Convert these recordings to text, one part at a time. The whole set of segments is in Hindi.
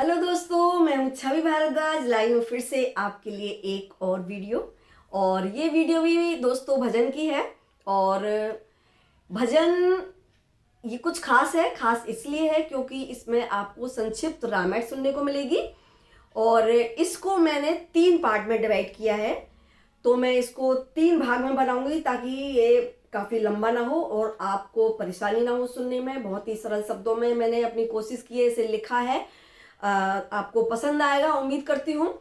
हेलो दोस्तों, मैं हूँ छवि भारद्वाज। लाइव हूँ फिर से आपके लिए एक और वीडियो। और ये वीडियो भी दोस्तों भजन की है। और भजन ये कुछ खास है। खास इसलिए है क्योंकि इसमें आपको संक्षिप्त रामायण सुनने को मिलेगी। और इसको मैंने 3 पार्ट में डिवाइड किया है। तो मैं इसको 3 भाग में बनाऊंगी ताकि ये काफ़ी लंबा ना हो और आपको परेशानी ना हो सुनने में। बहुत ही सरल शब्दों में मैंने अपनी कोशिश की है, इसे लिखा है। आपको पसंद आएगा उम्मीद करती हूँ।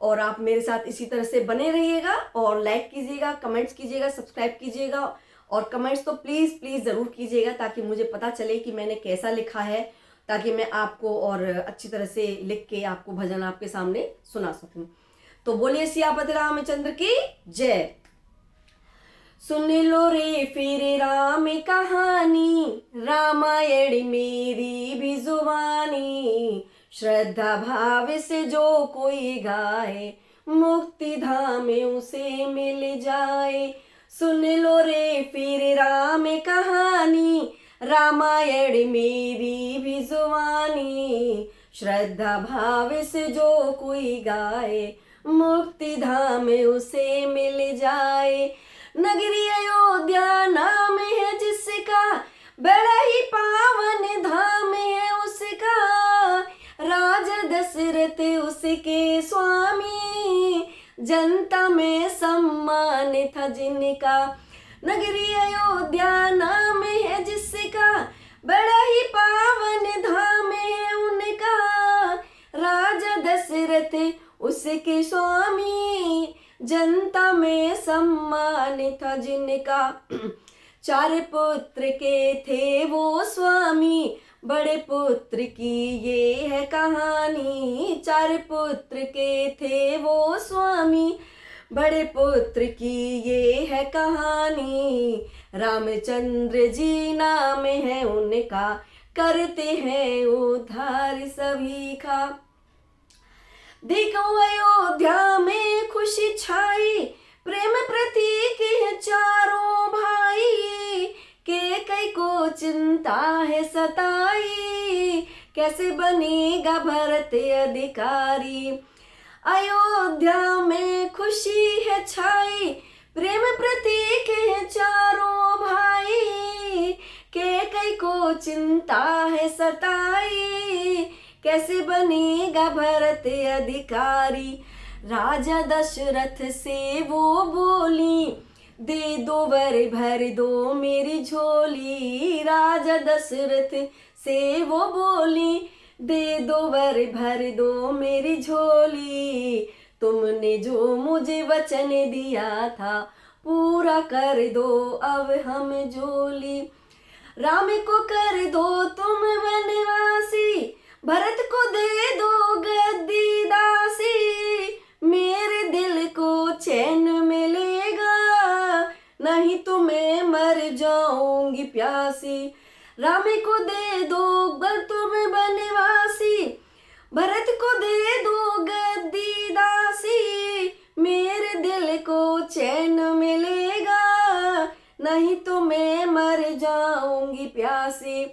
और आप मेरे साथ इसी तरह से बने रहिएगा और लाइक कीजिएगा, कमेंट्स कीजिएगा, सब्सक्राइब कीजिएगा। और कमेंट्स तो प्लीज़ प्लीज़ ज़रूर कीजिएगा ताकि मुझे पता चले कि मैंने कैसा लिखा है, ताकि मैं आपको और अच्छी तरह से लिख के आपको भजन आपके सामने सुना सकूं। तो बोलिए सियापति रामचंद्र की जय। सुन लो रे फिर राम कहानी, रामायण मेरी भी जुबानी। श्रद्धा भाव से जो कोई गाए, मुक्ति धाम उसे मिल जाए। सुन लो रे फिर राम कहानी, रामायण मेरी भी जुबानी। श्रद्धा भाव से जो कोई गाए, मुक्ति धाम उसे मिल जाए। नगरी अयोध्या नाम है जिसका, बड़ा ही पावन धाम है उसका। राजा दशरथ उसके स्वामी, जनता में सम्मान था जिनका। नगरी अयोध्या नाम है जिसका, बड़ा ही पावन धाम है उनका। राजा दशरथ उसके स्वामी, जनता में सम्मान था जिनका। 4 पुत्र के थे वो स्वामी, बड़े पुत्र की ये है कहानी। 4 पुत्र के थे वो स्वामी, बड़े पुत्र की ये है कहानी। रामचंद्र जी नाम है उनका, करते हैं उद्धार सभी का। देखो अयोध्या में खुशी छाई, प्रेम प्रतीक है चारों भाई। के कई को चिंता है सताई, कैसे बनेगा भरत अधिकारी। अयोध्या में खुशी है छाई, प्रेम प्रतीक है चारों भाई। के कई को चिंता है सताई, कैसे बनेगा भरत अधिकारी। राजा दशरथ से वो बोली, दे दो वर भर दो मेरी झोली। राजा दशरथ से वो बोली, दे दो वर भर दो मेरी झोली। तुमने जो मुझे वचन दिया था, पूरा कर दो अब हम झोली। राम को कर दो तुम वनवासी, भरत को दे दो गद्दी दासी। मेरे दिल को चैन मिलेगा, नहीं तो मैं मर जाऊंगी प्यासी। राम को दे दो तुम वनवासी, भरत को दे दो गद्दी दासी। मेरे दिल को चैन मिलेगा, नहीं तो मैं मर जाऊंगी प्यासी।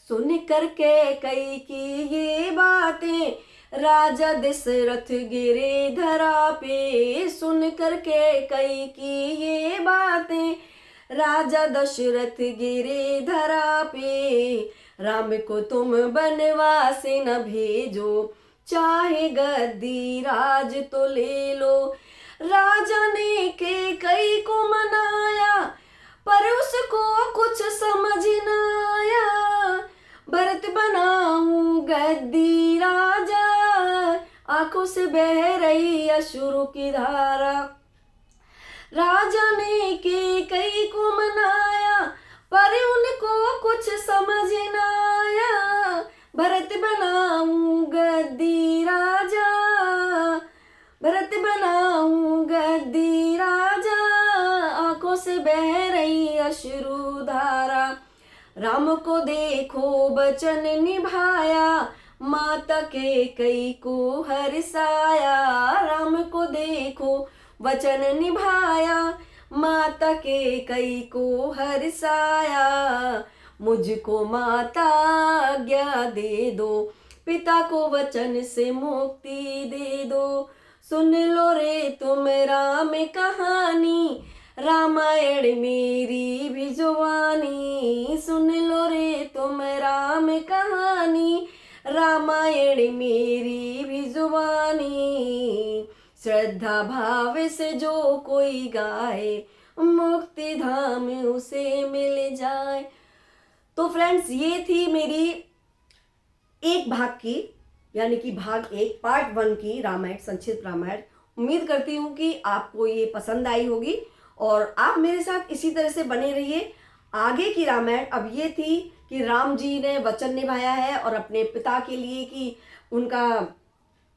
सुन करके कई की ये बातें, राजा दशरथ गिरे धरा पे। सुन करके कई की ये बातें, राजा दशरथ गिरे धरा पे। राम को तुम बनवास न भेजो, चाहे गद्दी राज तो ले लो। राजा ने के कई को मनाया, पर उसको कुछ समझ न आया। भरत बनाऊं गद्दी राजा, आंखों से बह रही अश्रु की धारा। राजा ने के कई को मनाया, पर उनको कुछ समझ न आया। भरत बनाऊं गद्दी राजा, भरत बनाऊं गद्दी राजा, आंखों से बह रही अश्रु धारा। राम को देखो बचन निभाया, माता के कई को हर्षाया। राम को देखो वचन निभाया, माता के कई को हर्षाया। मुझको माता आज्ञा दे दो, पिता को वचन से मुक्ति दे दो। सुन लो रे तुम राम कहानी, रामायण मेरी भी जुबानी। सुन लो रे तुम राम कहानी, रामायण मेरी भी जुबानी। श्रद्धा भाव से जो कोई गाए, मुक्ति धाम उसे मिल जाए। तो फ्रेंड्स, ये थी मेरी एक भाग की, यानी कि भाग 1 पार्ट 1 की रामायण, संक्षिप्त रामायण। उम्मीद करती हूँ कि आपको ये पसंद आई होगी और आप मेरे साथ इसी तरह से बने रहिए। आगे की रामायण अब ये थी कि राम जी ने वचन निभाया है और अपने पिता के लिए कि उनका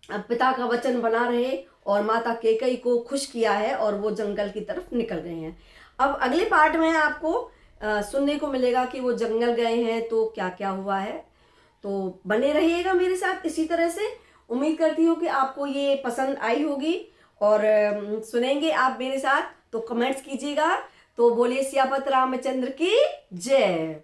पिता का वचन बना रहे, और माता कैकेयी को खुश किया है और वो जंगल की तरफ निकल गए हैं। अब अगले पार्ट में आपको सुनने को मिलेगा कि वो जंगल गए हैं तो क्या क्या हुआ है। तो बने रहिएगा मेरे साथ इसी तरह से। उम्मीद करती हूँ कि आपको ये पसंद आई होगी और सुनेंगे आप मेरे साथ, तो कमेंट्स कीजिएगा। तो बोलिए सियापत रामचंद्र की जय।